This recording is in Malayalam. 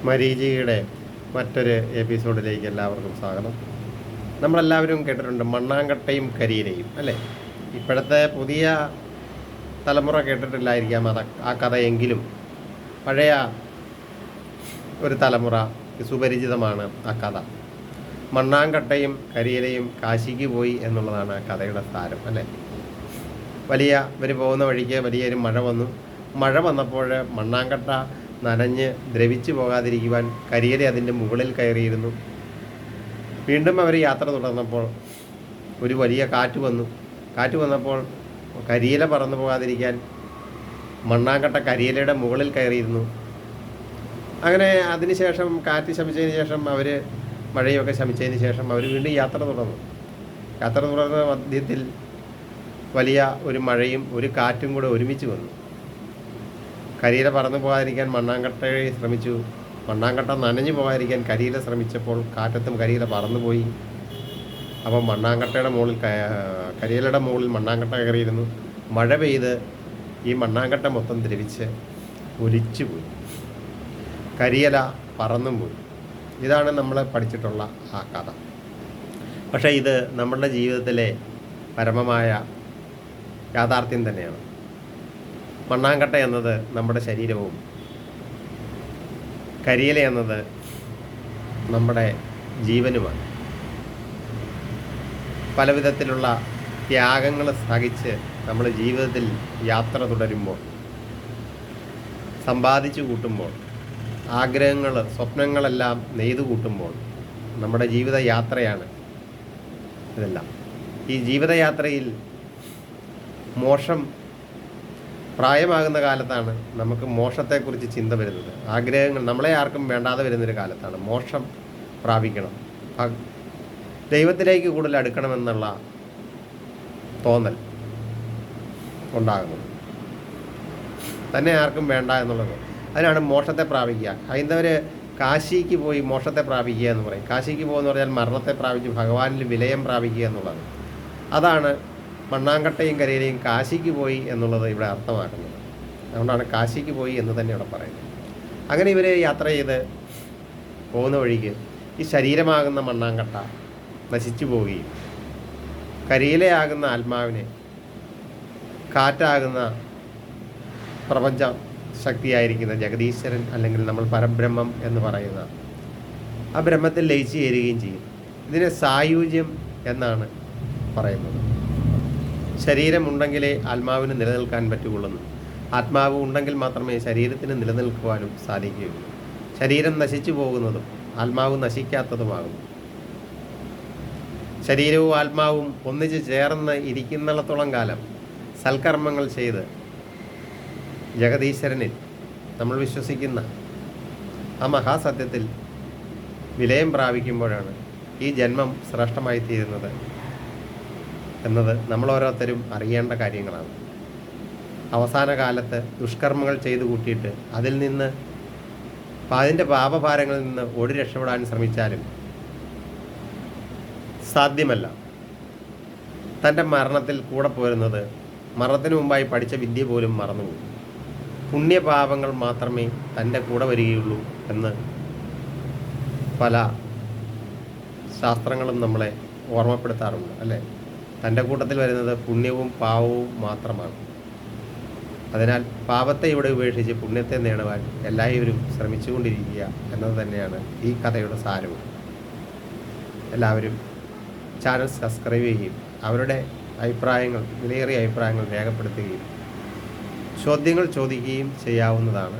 മരീചികയുടെ മറ്റൊരു എപ്പിസോഡിലേക്ക് എല്ലാവർക്കും സ്വാഗതം. നമ്മളെല്ലാവരും കേട്ടിട്ടുണ്ട് മണ്ണാങ്കട്ടയും കരിയിലയും, അല്ലേ? ഇപ്പോഴത്തെ പുതിയ തലമുറ കേട്ടിട്ടില്ലായിരിക്കാം ആ കഥയെങ്കിലും പഴയ ഒരു തലമുറ സുപരിചിതമാണ് ആ കഥ. മണ്ണാങ്കട്ടയും കരിയിലയും കാശിക്ക് പോയി എന്നുള്ളതാണ് ആ കഥയുടെ സാരം, അല്ലേ? ഇവർ പോകുന്ന വഴിക്ക് വലിയൊരു മഴ വന്നപ്പോൾ മണ്ണാങ്കട്ട നനഞ്ഞ് ദ്രവിച്ചു പോകാതിരിക്കുവാൻ കരിയില അതിൻ്റെ മുകളിൽ കയറിയിരുന്നു. വീണ്ടും അവർ യാത്ര തുടർന്നപ്പോൾ ഒരു വലിയ കാറ്റ് വന്നപ്പോൾ കരിയില പറന്നു പോകാതിരിക്കാൻ മണ്ണാങ്കട്ട കരിയിലയുടെ മുകളിൽ കയറിയിരുന്നു. അങ്ങനെ അതിനുശേഷം കാറ്റ് ശമിച്ചതിന് ശേഷം മഴയൊക്കെ ശമിച്ചതിന് ശേഷം അവർ വീണ്ടും യാത്ര തുടർന്ന മധ്യത്തിൽ വലിയ ഒരു മഴയും ഒരു കാറ്റും കൂടെ ഒരുമിച്ച് വന്നു. കരിയില പറന്നു പോകാതിരിക്കാൻ മണ്ണാങ്കട്ടയെ ശ്രമിച്ചു. മണ്ണാങ്കട്ട നനഞ്ഞു പോകാതിരിക്കാൻ കരിയില ശ്രമിച്ചപ്പോൾ കാറ്റത്തും കരിയില പറന്നുപോയി. അപ്പം കരിയിലയുടെ മുകളിൽ മണ്ണാങ്കട്ട കയറിയിരുന്നു. മഴ പെയ്ത് ഈ മണ്ണാങ്കട്ട മൊത്തം ദ്രവിച്ച് ഒലിച്ചു പോയി. കരിയില പറന്നും പോയി. ഇതാണ് നമ്മൾ പഠിച്ചിട്ടുള്ള ആ കഥ. പക്ഷേ ഇത് നമ്മളുടെ ജീവിതത്തിലെ പരമമായ യാഥാർത്ഥ്യം തന്നെയാണ്. മണ്ണാങ്കട്ട എന്നത് നമ്മുടെ ശരീരവും കരിയില എന്നത് നമ്മുടെ ജീവനുമാണ്. പല വിധത്തിലുള്ള ത്യാഗങ്ങൾ സഹിച്ച് നമ്മൾ ജീവിതത്തിൽ യാത്ര തുടരുമ്പോൾ, സമ്പാദിച്ചു കൂട്ടുമ്പോൾ, ആഗ്രഹങ്ങൾ സ്വപ്നങ്ങളെല്ലാം നെയ്തു കൂട്ടുമ്പോൾ നമ്മുടെ ജീവിതയാത്രയാണ് ഇതെല്ലാം. ഈ ജീവിതയാത്രയിൽ മോക്ഷം പ്രായമാകുന്ന കാലത്താണ് നമുക്ക് മോക്ഷത്തെക്കുറിച്ച് ചിന്ത വരുന്നത്. ആഗ്രഹങ്ങൾ നമ്മളെ ആർക്കും വേണ്ടാതെ വരുന്നൊരു കാലത്താണ് മോക്ഷം പ്രാപിക്കണം, ദൈവത്തിലേക്ക് കൂടുതൽ അടുക്കണമെന്നുള്ള തോന്നൽ ഉണ്ടാകുന്നത്. തന്നെ ആർക്കും വേണ്ട എന്നുള്ളത്, അതിനാണ് മോക്ഷത്തെ പ്രാപിക്കുക. ഹൈന്ദവർ കാശിക്ക് പോയി മോക്ഷത്തെ പ്രാപിക്കുക എന്ന് പറയും. കാശിക്ക് പോകുമെന്ന് പറഞ്ഞാൽ മരണത്തെ പ്രാപിച്ച് ഭഗവാനിൽ വിലയം പ്രാപിക്കുക എന്നുള്ളത്. അതാണ് മണ്ണാങ്കട്ടയും കരിയിലയും കാശിക്ക് പോയി എന്നുള്ളത് ഇവിടെ അർത്ഥമാക്കുന്നത്. അതുകൊണ്ടാണ് കാശിക്ക് പോയി എന്ന് തന്നെ ഇവിടെ പറയുന്നത്. അങ്ങനെ ഇവർ യാത്ര ചെയ്ത് പോകുന്ന വഴിക്ക് ഈ ശരീരമാകുന്ന മണ്ണാങ്കട്ട നശിച്ചു പോവുകയും കരിയിലയാകുന്ന ആത്മാവിനെ, കാറ്റാകുന്ന പ്രപഞ്ച ശക്തിയായിരിക്കുന്ന ജഗദീശ്വരൻ അല്ലെങ്കിൽ നമ്മൾ പരബ്രഹ്മം എന്ന് പറയുന്ന ആ ബ്രഹ്മത്തിൽ ലയിച്ചു ചേരുകയും ചെയ്യും. ഇതിനെ സായുജ്യം എന്നാണ് പറയുന്നത്. ശരീരമുണ്ടെങ്കിലേ ആത്മാവിന് നിലനിൽക്കാൻ പറ്റുകയുള്ളൂ. ആത്മാവ് ഉണ്ടെങ്കിൽ മാത്രമേ ശരീരത്തിന് നിലനിൽക്കുവാനും സാധിക്കുകയുള്ളൂ. ശരീരം നശിച്ചു പോകുന്നതും ആത്മാവ് നശിക്കാത്തതുമാകുന്നു. ശരീരവും ആത്മാവും ഒന്നിച്ച് ചേർന്ന് ഇരിക്കുന്നിടത്തോളം കാലം സൽക്കർമ്മങ്ങൾ ചെയ്ത് ജഗദീശ്വരനിൽ നമ്മൾ വിശ്വസിക്കുന്ന ആ മഹാസത്യത്തിൽ വിലയം പ്രാപിക്കുമ്പോഴാണ് ഈ ജന്മം ശ്രേഷ്ഠമായി തീരുന്നത് എന്നത് നമ്മൾ ഓരോരുത്തരും അറിയേണ്ട കാര്യങ്ങളാണ്. അവസാന കാലത്ത് ദുഷ്കർമ്മങ്ങൾ ചെയ്തു കൂട്ടിയിട്ട് അതിൻ്റെ പാപഭാരങ്ങളിൽ നിന്ന് ഓടി രക്ഷപ്പെടാൻ ശ്രമിച്ചാലും സാധ്യമല്ല. തൻ്റെ മരണത്തിൽ കൂടെ പോരുന്നത് മരണത്തിന് മുമ്പായി പഠിച്ച വിദ്യ പോലും മറന്നുപോകും. പുണ്യപാപങ്ങൾ മാത്രമേ തൻ്റെ കൂടെ വരികയുള്ളൂ എന്ന് പല ശാസ്ത്രങ്ങളും നമ്മളെ ഓർമ്മപ്പെടുത്താറുണ്ട്, അല്ലേ? തൻ്റെ കൂട്ടത്തിൽ വരുന്നത് പുണ്യവും പാവവും മാത്രമാണ്. അതിനാൽ പാപത്തെ ഇവിടെ ഉപേക്ഷിച്ച് പുണ്യത്തെ നേടുവാൻ എല്ലാവരും ശ്രമിച്ചുകൊണ്ടിരിക്കുക എന്നത് തന്നെയാണ് ഈ കഥയുടെ സാരവും. എല്ലാവരും ചാനൽ സബ്സ്ക്രൈബ് ചെയ്യുകയും അവരുടെ വിലയേറിയ അഭിപ്രായങ്ങൾ രേഖപ്പെടുത്തുകയും ചോദ്യങ്ങൾ ചോദിക്കുകയും ചെയ്യാവുന്നതാണ്.